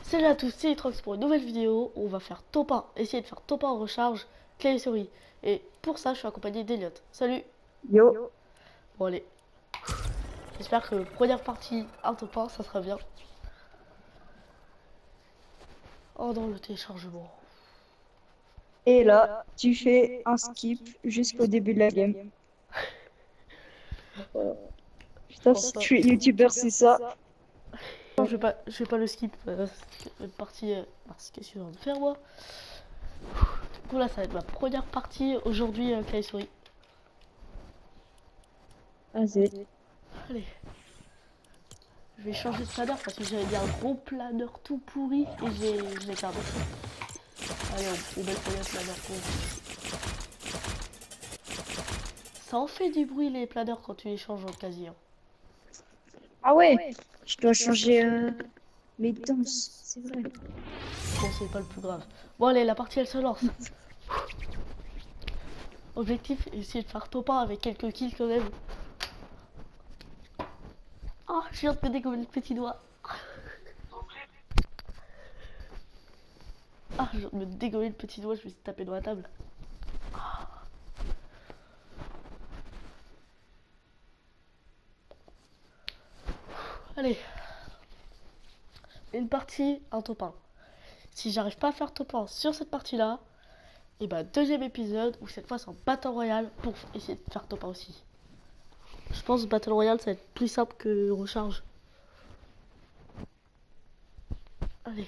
Salut à tous, c'est Etrox pour une nouvelle vidéo où on va faire top 1, essayer de faire top 1 en recharge, clé et souris. Et pour ça, je suis accompagné d'Eliott. Salut. Yo. Bon allez, j'espère que première partie, un top 1, ça sera bien. Oh non, le téléchargement. Et là, tu fais un skip jusqu'au début de la game. Voilà. Putain, Prends si ça. tu es youtubeur, c'est ça. Non, je vais pas le skip. Une partie. Qu'est-ce que je viens de faire moi? Du coup là, ça va être ma première partie aujourd'hui, clé et souris. Vas-y. Allez. Je vais changer de planeur parce que j'avais mis un gros planeur tout pourri et je l'ai perdu. Allez, on met le planeur pour. Ça en fait du bruit les planeurs quand tu les changes en casier. Hein. Ah ouais, je dois changer mes danses, c'est vrai. Bon, c'est pas le plus grave. Bon, allez, la partie elle se lance. Objectif, essayer de faire top 1 avec quelques kills quand même. Oh, je viens de me dégommer le petit doigt. Ah, je viens de me dégommer le petit doigt, je me suis tapé dans la table. Allez. Une partie, un top 1. Si j'arrive pas à faire top 1 sur cette partie-là, et bah deuxième épisode, où cette fois c'est en Battle Royale pour essayer de faire top 1 aussi. Je pense que Battle Royale ça va être plus simple que recharge. Allez.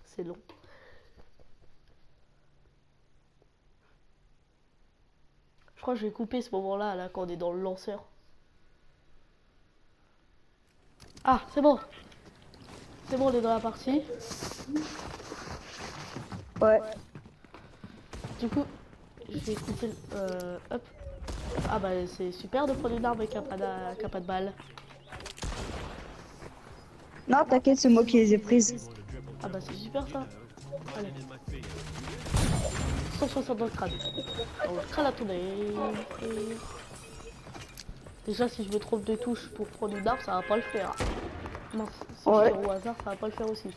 C'est long. Je crois que je vais couper ce moment-là là, quand on est dans le lanceur. Ah, c'est bon. C'est bon, on est dans la partie. Ouais. Du coup, je vais couper hop. Ah bah c'est super de prendre une arme avec un pas de balle. Non, t'inquiète, c'est moi qui les ai prises. Ah bah c'est super ça. Allez. 160 dans le crâne. Dans le crâne à tourner. Et... Déjà si je me trompe de touche pour prendre une arme, ça va pas le faire. Mince, si je Ouais. tire au hasard, ça va pas le faire aussi.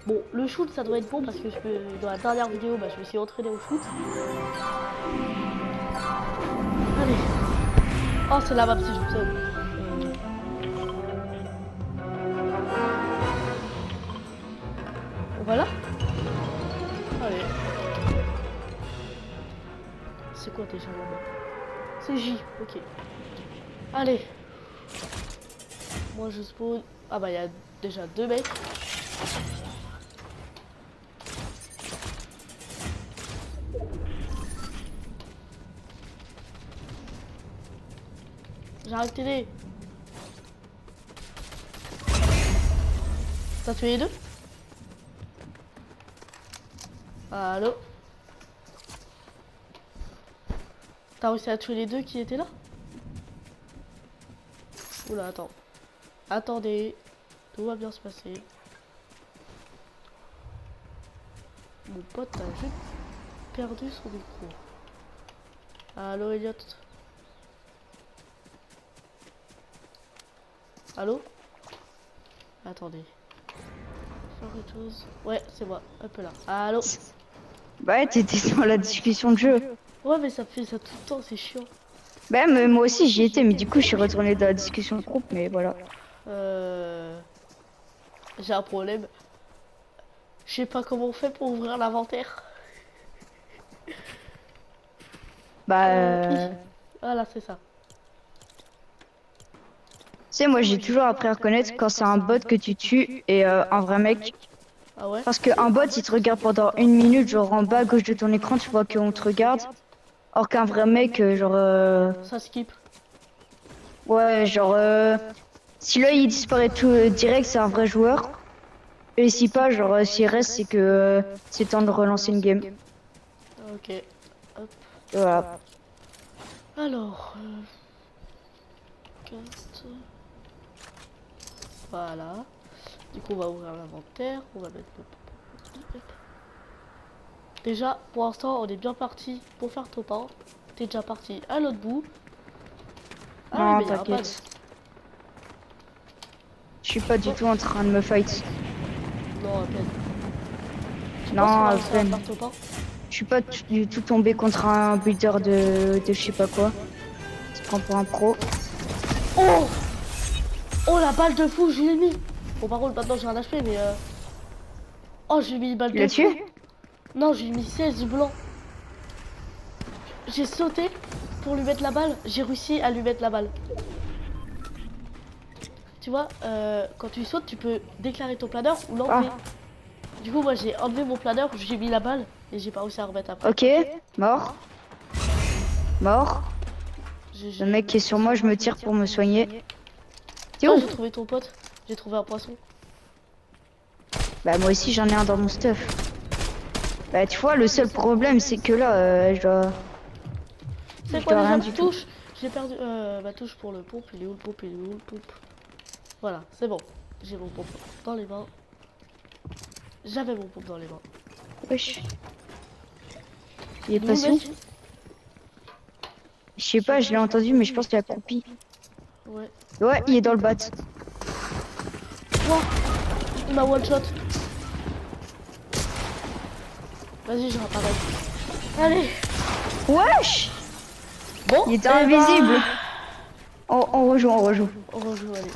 Bon, le shoot ça doit être bon parce que dans la dernière vidéo, bah, je me suis entraîné au shoot. Allez. Oh, c'est la map si je me sonne. Voilà. Allez. C'est quoi déjà la map? C'est J, ok. Allez. Moi je spawn. Ah bah il y a déjà deux mecs. J'arrête t'aider. T'as tué les deux? Allô? T'as réussi à tuer les deux qui étaient là? Oula, attends. Attendez. Tout va bien se passer. Mon pote a juste perdu son micro. Allô, Elliot? Allô? Attendez. Faire autre chose. Ouais, c'est moi. Hop là. Allô? Bah ouais, t'étais dans la discussion de jeu. Ouais, mais ça fait ça tout le temps, c'est chiant. Bah mais moi aussi j'y étais, mais du coup je suis retournée dans la discussion de groupe, mais voilà. Euh... J'ai un problème. Je sais pas comment on fait pour ouvrir l'inventaire. Bah, I. Voilà, c'est ça. tu sais, moi j'ai toujours appris à reconnaître quand c'est un bot que tu tues et un vrai mec. Ah ouais? Parce qu'un bot il te regarde pendant une minute, genre en bas à gauche de ton écran, tu vois qu'on te regarde. Or qu'un vrai mec, genre, Ça skip. ouais, genre, si l'œil il disparaît tout direct, c'est un vrai joueur. Et si pas, genre, s'il reste, c'est que c'est temps de relancer une game. Ok. Hop. Voilà. Alors, 4. Voilà. Du coup, on va ouvrir l'inventaire. On va mettre le... Déjà, pour l'instant, on est bien parti pour faire Topin. T'es déjà parti à l'autre bout. Ah oui, Non, mais il y a un pad. t'inquiète. Je suis pas du tout en train de me fight. Non, à peine. Tu Non, penses qu'on va à réussir à peine. faire Topin? Je suis pas du tout tombé contre un builder de je sais pas quoi. Tu prends pour un pro. Oh! Oh, la balle de fou, je l'ai mis! Bon, par contre, maintenant j'ai un HP, mais oh, j'ai mis une balle Tu de l'as fou. tué? Non, j'ai mis 16 du blanc. J'ai sauté pour lui mettre la balle. J'ai réussi à lui mettre la balle. Tu vois, quand tu sautes, tu peux déclarer ton planeur ou l'enlever. Ah, Du coup, moi j'ai enlevé mon planeur, j'ai mis la balle et j'ai pas réussi à remettre après. ok. Mort. Mort. Le mec qui est sur moi, je me tire pour me soigner. T'es Oh, où? j'ai trouvé ton pote. J'ai trouvé un poisson. Bah moi aussi j'en ai un dans mon stuff. Bah tu vois, le seul problème c'est que là, C'est je quoi dois déjà rien ma du tout. touche? J'ai perdu ma touche pour le pompe. Il est où le pompe? Il est où le pompe? Voilà, c'est bon. J'ai mon pompe dans les mains. J'avais mon pompe dans les mains. Wesh. Il est Il est où, le passé où? mec? Je sais pas, je l'ai entendu, mais je pense qu'il a croupi. Ouais. Ouais, il est dans le bat. Oh, il m'a one shot. Vas-y, je réapparais. Allez. Wesh! Bon. Il était eh ben, invisible. On rejoue, on rejoue. On rejoue, allez.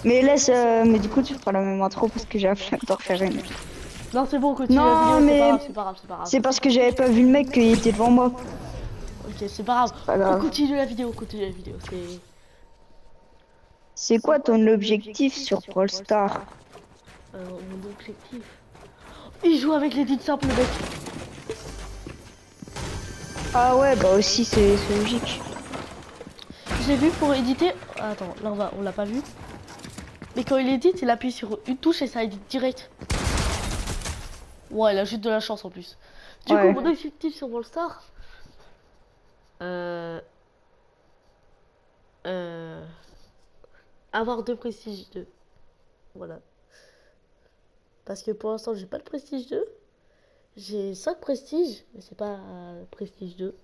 Mais laisse, mais du coup tu feras la même intro parce que j'ai la flemme d'en refaire une. Non, c'est bon, continue Non, la vidéo. mais C'est pas grave, c'est pas grave. c'est parce que j'avais pas vu le mec qui était devant moi. Ok, c'est pas grave. Pas grave. On continue la vidéo, continue la vidéo. C'est C'est quoi ton objectif sur Brawl Stars? mon objectif. Il joue avec les dits simples, le mec. Ah ouais, bah aussi c'est logique. J'ai vu pour éditer. Attends, là on l'a pas vu. Mais quand il édite, il appuie sur une touche et ça édite direct. Ouais, il a juste de la chance en plus. Du Ouais. coup, mon objectif sur Brawl Stars. Euh... Avoir 2 prestige 2. Voilà. Parce que pour l'instant, j'ai pas de prestige 2. J'ai 5 prestiges, mais c'est pas prestige 2.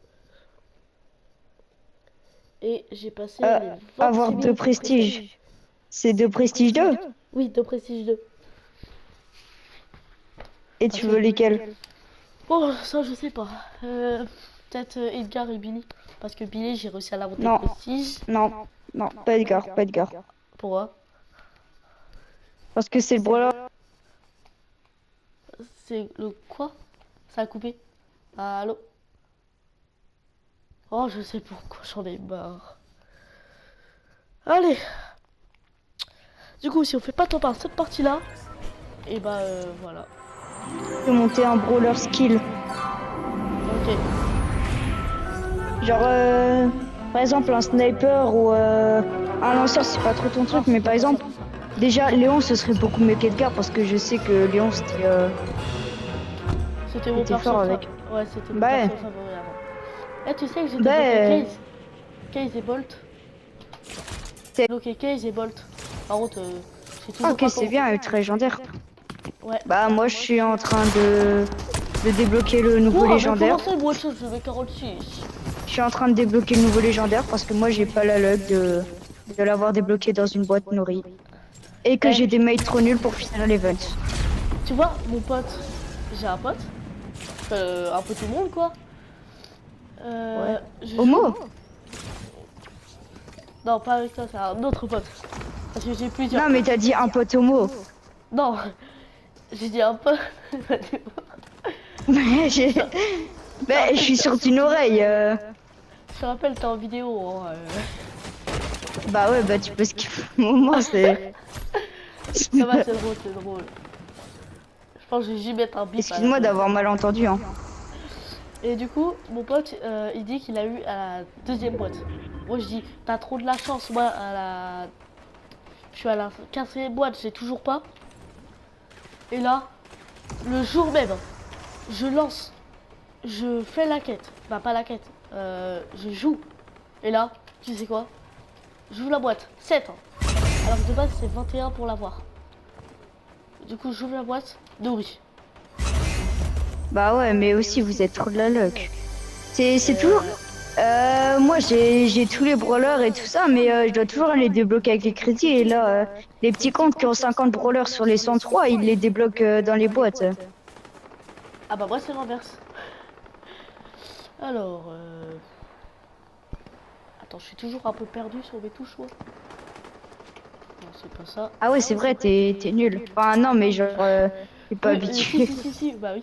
Et j'ai passé les 26 Avoir 000 deux prestiges. C'est deux prestiges 2. Oui, 2 prestiges 2. Et tu veux lesquels? Bon, ça je sais pas. Peut-être Edgar et Billy. Parce que Billy, j'ai réussi à l'avoir des Non. prestiges. Non, non, pas Edgar, pas Edgar. Pourquoi? Parce que c'est le brawler. C'est le quoi? Ça a coupé. Allô? Oh, je sais pourquoi, j'en ai marre. Allez. Du coup, si on fait pas top 1 cette partie-là, et bah voilà. De monter un brawler skill. Ok. Genre, par exemple, un sniper ou un lanceur, c'est pas trop ton truc, mais par exemple, déjà, Léon, ce serait beaucoup mieux qu'Edgar parce que je sais que Léon, c'était. C'était mon T'étais perso fort avec. Ouais, c'était mon Bah perso ouais. favori avant. Eh, tu sais que j'ai Bah, débloqué Case et Bolt. T'es- J'ai débloqué Case et Bolt. Par contre, j'ai toujours Ok, pas c'est bien, ultra légendaire. Ouais. Bah, moi, je suis en train de débloquer le nouveau légendaire. Comment ça, moi, je vais 46. Je suis en train de débloquer le nouveau légendaire parce que moi, j'ai pas la luck de l'avoir débloqué dans une boîte nourrie. Et que Eh. j'ai des mails trop nuls pour finir l'event. Tu vois, mon pote, j'ai un pote. Un peu tout le monde, quoi. Je joue- Homo? Non, pas avec toi, c'est un autre pote. Parce que j'ai plusieurs. Non, mais t'as dit un pote homo. Non, j'ai dit un pote. J'ai- Bah, je suis sur une oreille. Je te rappelle, t'es en vidéo. Hein, Bah ouais, bah tu peux skipper le moment, c'est... Ça va, c'est drôle, c'est drôle. Je pense que je vais juste mettre un bip. Excuse-moi d'avoir mal entendu, hein. Et du coup, mon pote, il dit qu'il a eu à la deuxième boîte. Moi, je dis, t'as trop de la chance. Moi, je suis à la 15e boîte, j'ai toujours pas. Et là, le jour même, je lance, je fais la quête. Bah, pas la quête, je joue. Et là, tu sais quoi? J'ouvre la boîte, 7. Hein. Alors que de base, c'est 21 pour l'avoir. Du coup, j'ouvre la boîte, nourri. Bah ouais, mais aussi vous êtes trop de la luck. C'est toujours. Moi j'ai tous les brawlers et tout ça, mais je dois toujours les débloquer avec les crédits. Et là, les petits comptes qui ont 50 brawlers sur les 103, ils les débloquent dans les boîtes. Ah bah moi c'est l'inverse. Alors, attends, je suis toujours un peu perdu sur mes touches, moi. Non, c'est pas ça. Ah ouais, c'est vrai, t'es nul. Enfin, non, mais genre, t'es pas Oui, habitué. si, bah oui.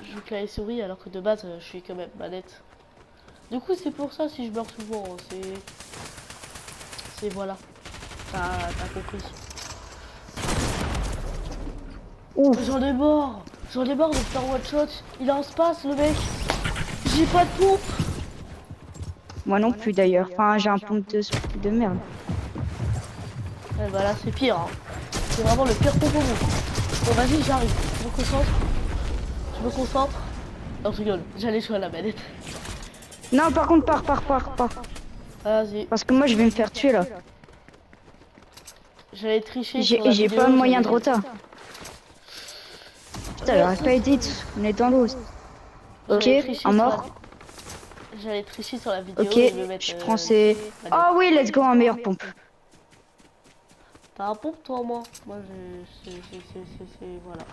Je joue clavier souris alors que de base, je suis quand même manette. Du coup, c'est pour ça si je meurs souvent, hein, c'est voilà. T'as compris. Ouf, J'en ai marre de faire one shot. Il est en space, le mec. J'ai pas de pompe. moi non plus d'ailleurs. Enfin, j'ai un pompe de merde. Eh bah là, c'est pire. Hein. C'est vraiment le pire pompe au monde. Bon, vas-y, j'arrive. Je me concentre. Je me concentre. Non, je rigole. J'allais jouer à la manette. Non, par contre, pars. Vas-y. Parce que moi, je vais me faire tuer là. J'allais tricher sur la J'ai vidéo. pas de moyen de j'allais- retard. Putain, j'aurais pas été. On est dans l'eau. Ok, j'allais tricher un sur mort. J'allais tricher sur la vidéo Ok, et me mettre. je prends ces. Oh oui, let's go, un meilleur pompe. T'as un pompe toi, moi? Moi, voilà.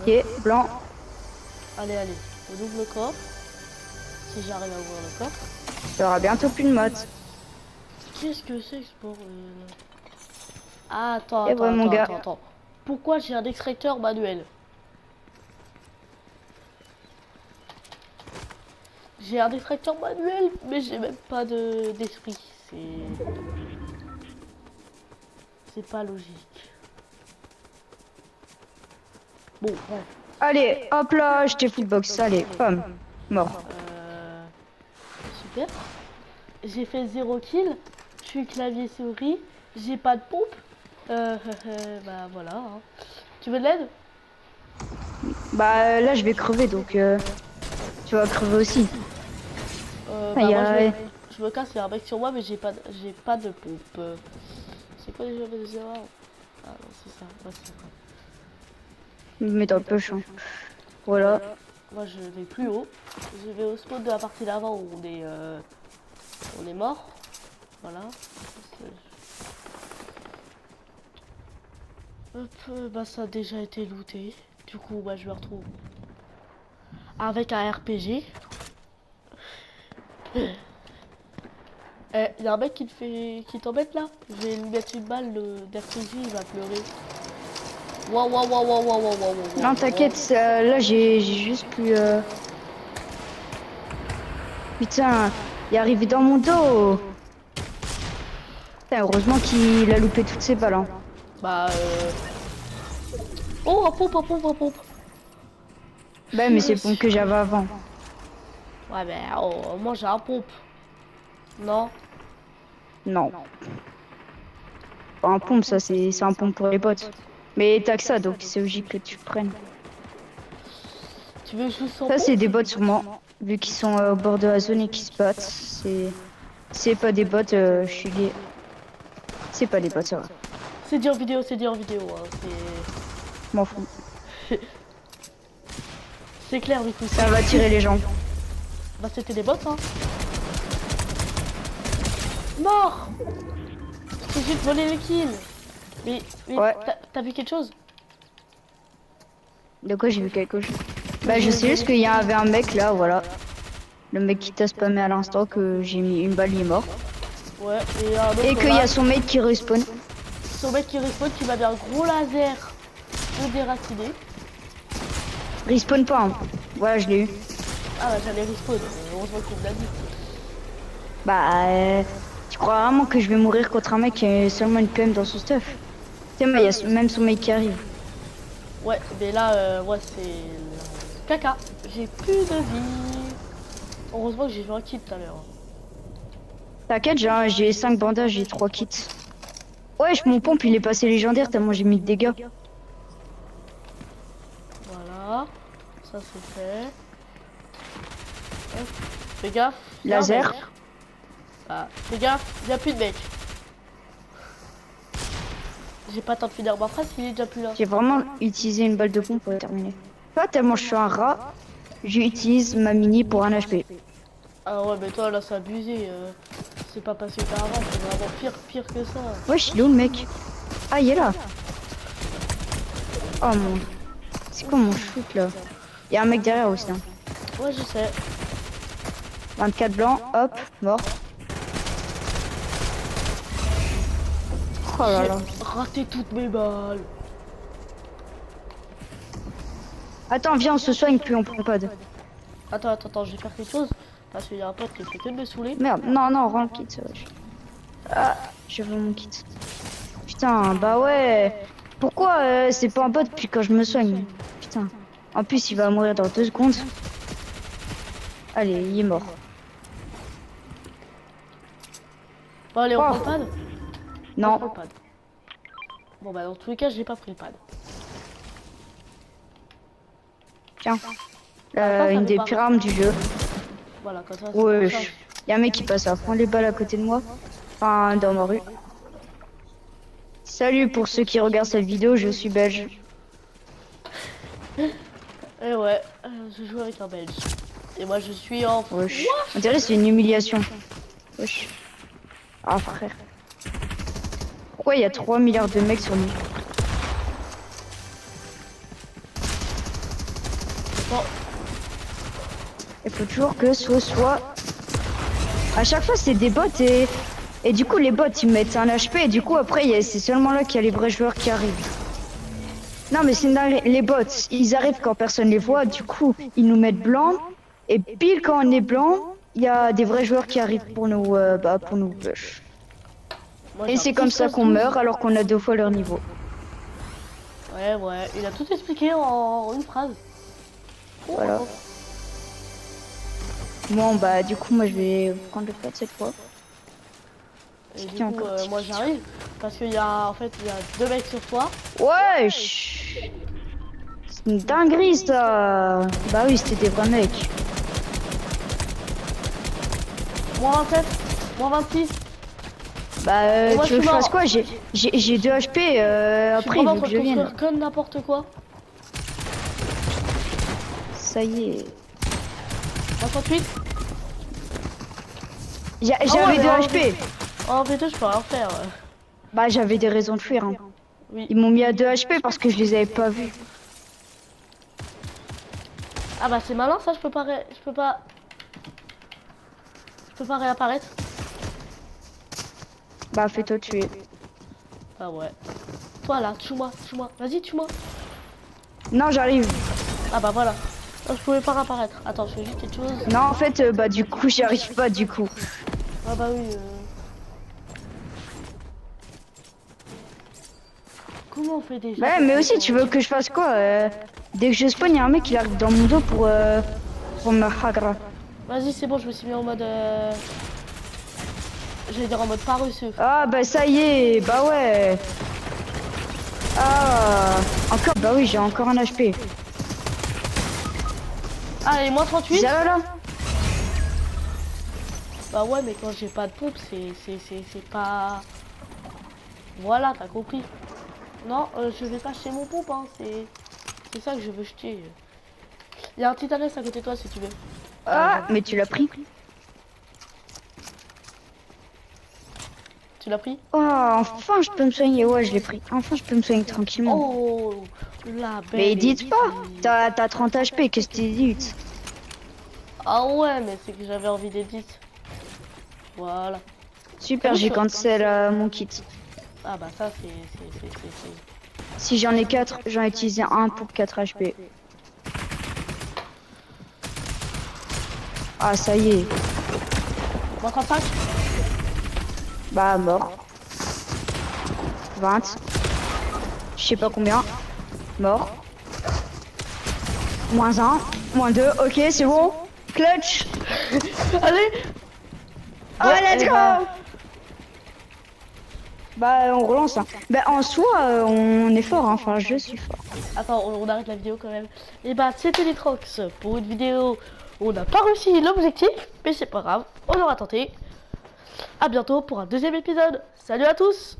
Ok, blanc. Allez, au double coffre. Si j'arrive à ouvrir le coffre. Il y aura bientôt plus de mods. Qu'est-ce que c'est que ce bordel? Ah, attends, Et ouais, mon gars. attends. Pourquoi j'ai un extracteur manuel? J'ai un extracteur manuel, mais j'ai même pas d'esprit. C'est pas logique. Bon, bref. Allez, hop là, je t'ai footbox. Allez, pomme. Mort. Super. J'ai fait 0 kill. Je suis clavier souris. J'ai pas de pompe. Bah voilà. Hein. Tu veux de l'aide? Bah là, je vais crever donc. Tu vas crever aussi. Bah, Aïe, moi, aïe. je me casse, il y a un mec sur moi, mais j'ai pas de pompe. C'est quoi déjà les erreurs? Ah non, c'est ça. Ouais, c'est ça. Mais dans le poche. Hein. Voilà. Moi, je vais plus haut. Je vais au spawn de la partie d'avant où on est mort. Voilà. Hop, bah ça a déjà été looté. Du coup, bah je me retrouve avec un RPG. Il y a un mec qui t'embête là. Je vais lui mettre une balle d'RPG, il va pleurer. Waouh. Non, t'inquiète, là j'ai juste plus. Putain, il est arrivé dans mon dos. Putain, heureusement qu'il a loupé toutes ses balles. Hein. Bah oh, un pompe. Bah, mais c'est le pompe que j'avais avant. Ouais, mais oh, moi j'ai un pompe. Non. Non. Pas un pompe, ça c'est un pompe pour les bots. Mais t'as que ça, donc c'est logique que tu le prennes. Tu veux que je joue sans Ça, pompe? c'est des bots sûrement. Vu qu'ils sont au bord de la zone et qu'ils se battent. C'est pas des bots, je suis lié. C'est pas des bots, ça va. C'est dit en vidéo, hein. M'en fous. C'est clair du coup. Ça va tirer les gens. Bah c'était des bots hein. Mort. J'ai juste volé le kill. Mais Ouais. t'as vu quelque chose? De quoi j'ai vu quelque chose? Bah je sais juste qu'il avait un mec là, voilà. Le mec qui t'a spammé à l'instant que j'ai mis une balle, il est mort. Ouais, et un autre Et qu'il y a son mec qui respawn. son mec qui respawn qui m'a mis un gros laser de déraciné. Respawn pas, hein. Voilà, je l'ai eu. Ah bah j'allais respawn, heureusement qu'il me l'a dit. Bah, tu crois vraiment que je vais mourir contre un mec qui a seulement une PM dans son stuff? Tu sais, mais il y a même son mec qui arrive. Ouais, mais là, ouais, c'est caca. J'ai plus de vie. Heureusement que j'ai fait un kill tout à l'heure. T'inquiète, j'ai 5 bandages, j'ai 3 kits. Wesh, mon pompe il est passé légendaire tellement j'ai mis de dégâts. Voilà, ça c'est fait. Hop. Fais gaffe. Laser. Ah, fais gaffe, y'a plus de mecs. J'ai pas le temps de finir ma phrase, il est déjà plus là. J'ai vraiment utilisé une balle de pompe pour terminer. Pas tellement je suis un rat, j'utilise ma mini pour un HP. Ah ouais, mais toi là, c'est abusé. C'est pas parce que t'as un rat, c'est vraiment pire que ça. Wesh, il est où le mec? Ah, il est là. Oh mon... C'est quoi mon shoot là? Il y a un mec derrière aussi. Hein. Ouais, je sais. 24 blancs, hop, mort. Oh là là. J'ai raté toutes mes balles. Attends, viens, on se soigne puis on prend pod. Attends, je vais faire quelque chose. Parce qu'il y a un pote qui fait que de me saouler. Merde, non, rends le kit, wesh. Ah, je veux mon kit. Putain, bah ouais. Pourquoi c'est pas un bot depuis quand je me soigne? Putain. En plus, il va mourir dans 2 secondes. Allez, il est mort. Bon, allez, on Oh. prend le pad. On Non. prend le pad. Bon, bah, dans tous les cas, j'ai pas pris le pad. Tiens. ça Une veut des pas. pires armes du jeu. Voilà, comme ça. c'est Ouais. pour ça. Il y a un mec qui passe à fond les balles à côté de moi. Enfin, dans ma rue. Salut pour ceux qui regardent cette vidéo, je suis belge. Et ouais, je joue avec un belge. Et moi, je suis en. Wesh. On dirait que c'est une humiliation. Wesh. Ah frère. Pourquoi il y a 3 milliards de mecs sur nous? Bon, Il faut toujours que ce soit... À chaque fois c'est des bots et du coup les bots ils mettent un HP et du coup après c'est seulement là qu'il y a les vrais joueurs qui arrivent. Non mais c'est dingue, les bots ils arrivent quand personne les voit, du coup ils nous mettent blanc et pile quand on est blanc il y a des vrais joueurs qui arrivent pour nous push. moi, Et j'ai c'est un comme petit ça qu'on 12. meurt alors qu'on a 2 fois leur niveau. Ouais, il a tout expliqué en une phrase. Voilà. Bon bah du coup moi je vais prendre le pad cette fois. Et du Tiens, coup, encore moi j'arrive parce qu'il y a en fait il y a 2 mecs sur toi. Wesh. C'est une dinguerie ça. Bah oui c'était des vrais mecs. Moins 27, moins 26. Bah Et moi, tu veux je que je suis fasse mort. quoi? J'ai 2 HP Je après suis il vraiment en veut train que je de vienne. construire comme n'importe quoi. Ça y est. 58. J'avais ouais, 2 mais HP. En fait, je peux rien faire. Bah j'avais des raisons de fuir. Hein. Oui. Ils m'ont mis à 2 HP parce que je les avais pas vus. Ah bah c'est malin ça, je peux pas réapparaître. Bah fais-toi tuer. Ah ouais. Toi là, tue-moi. Vas-y, tue-moi. Non j'arrive. Ah bah voilà. Oh, je pouvais pas réapparaître. Attends, je fais juste quelque chose. Non en fait bah du coup j'y arrive pas du coup. Ah bah oui. Comment on fait déjà? Ouais mais aussi tu veux que je fasse quoi dès que je spawn, il y a un mec qui arrive dans mon dos pour me hagra. Vas-y, c'est bon, je me suis mis en mode. J'allais dire en mode paresseux. Ah bah ça y est, bah ouais. Ah, encore, bah oui, j'ai encore un HP. Allez, moins 38. Ça là. Bah ouais, mais quand j'ai pas de pompe, c'est pas. Voilà, t'as compris. Non, je vais pas jeter mon pompe, hein. C'est ça que je veux jeter. Il y a un titanès à côté de toi si tu veux. Ah, mais tu l'as pris. Tu l'as pris? Oh, enfin je peux me soigner, ouais, je l'ai pris. Enfin je peux me soigner tranquillement. Oh, la belle. Mais dites pas, Elise. t'as 30 HP, qu'est-ce que tu dis? Ah ouais, mais c'est que j'avais envie d'éditer. Voilà. Super, j'ai cancel mon kit. Ah bah ça c'est. Si j'en ai 4, j'en ai utilisé un pour 4 HP. Ah ça y est, Moins 35. bah mort. 20. Je sais pas combien. Mort. Moins 1, moins 2, ok c'est bon. Clutch. Allez. Ah Ouais, let's eh go. Bah on relance hein. Bah en soi on est fort hein. Enfin je suis fort. Attends, on arrête la vidéo quand même. Et bah c'était Litrox pour une vidéo où on n'a pas réussi l'objectif, mais c'est pas grave, on aura tenté. À bientôt pour un deuxième épisode. Salut à tous.